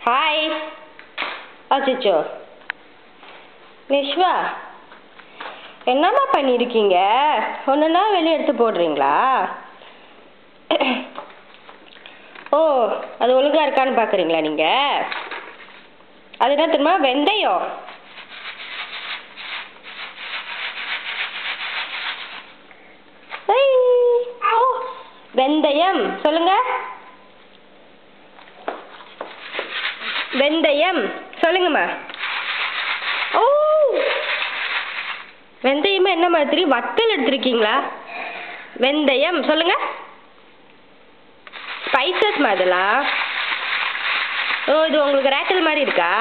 Hi. அச்சோ Nizwa, என்னம்மா பண்ணியிருக்கீங்க? ஒன்றுனா வெளியே எடுத்து போடுறீங்களா? ஓ, அது ஒழுங்கா இருக்கான்னு பார்க்குறீங்களா நீங்கள்? அது என்ன தெரியுமா? வெந்தயம். வெந்தயம் சொல்லுங்க. வெந்தயம் சொல்லுங்கம்மா. ஓ, வெந்தயமா என்ன மாதிரி? வத்தல் எடுத்திருக்கீங்களா? வெந்தயம் சொல்லுங்க. ஸ்பைசஸ் மாதிரிலாம். ஓ, இது உங்களுக்கு ரேட்டல் மாதிரி இருக்கா?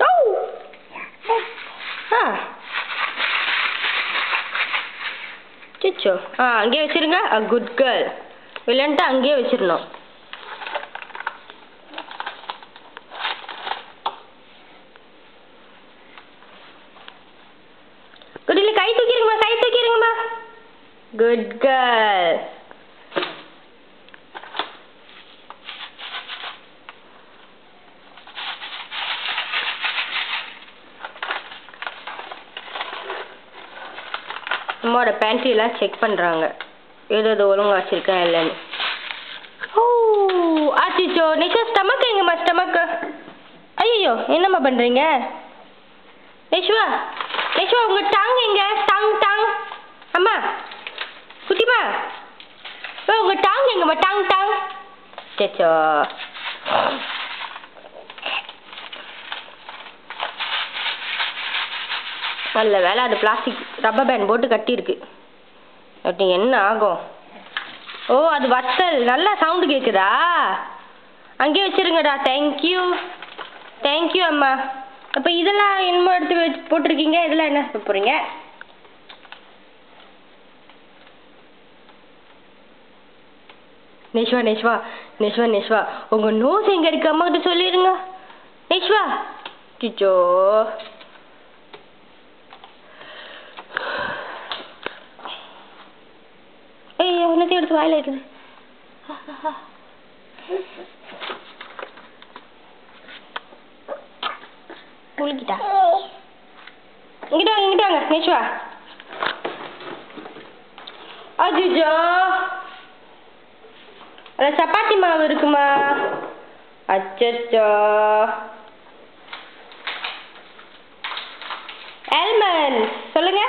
ஓ ஆ சிச்சோ. அங்கேயே வச்சிருங்க. Good girl. இல்லைன்ட்டு அங்கேயே வச்சிடணும். குடியில் கை தூக்கிடுங்கம்மா, கை தூக்கிடுங்கம்மா. Good girl. அம்மாவோட பேண்ட்ரியெல்லாம் செக் பண்ணுறாங்க, ஏதோ ஒழுங்கா வச்சுருக்கேன் இல்லைன்னு. ஓ ஆச்சிச்சோ. நிஷா, ஸ்டமக் எங்கம்மா? ஸ்டமக்கு. ஐயோ, என்னம்மா பண்ணுறீங்க? நிஷ்வா, நிஷ்வா, உங்கள் டங் எங்க? Tongue tongue. அம்மா, குட்டிமா, உங்கள் டங் எங்கம்மா? Tongue tongue. சேச்சோ. நல்ல வேலை, அது பிளாஸ்டிக் ரப்பர் பேண்ட் போட்டு கட்டியிருக்கு. அப்படி என்ன ஆகும்? ஓ, அது வத்தல். நல்லா சவுண்டு கேட்குதா? அங்கேயே வச்சுருங்கடா. தேங்க்யூ, தேங்க்யூ அம்மா. அப்போ இதெல்லாம் என்னமோ எடுத்து போட்டிருக்கீங்க, இதெல்லாம் என்ன போகிறீங்க? நிஷ்வா, நிஷ்வா, நிஷ்வா, நிஷ்வா, உங்கள் நோஸ் எங்கே இருக்கு? அம்மா கிட்ட சொல்லிடுங்க. நிஷ்வா. சிச்சோ. ஒன்றத்தையும் எடுத்து வாயில இருக்குது. முழுக்கிட்டா. இங்கிட்ட வாங்க, இங்கிட்ட வாங்க நிஷ்வா. அஜிஜோ, அதில் சப்பாத்தி மாவு இருக்குமா? அச்சோ. ஆல்மண்ட் சொல்லுங்க.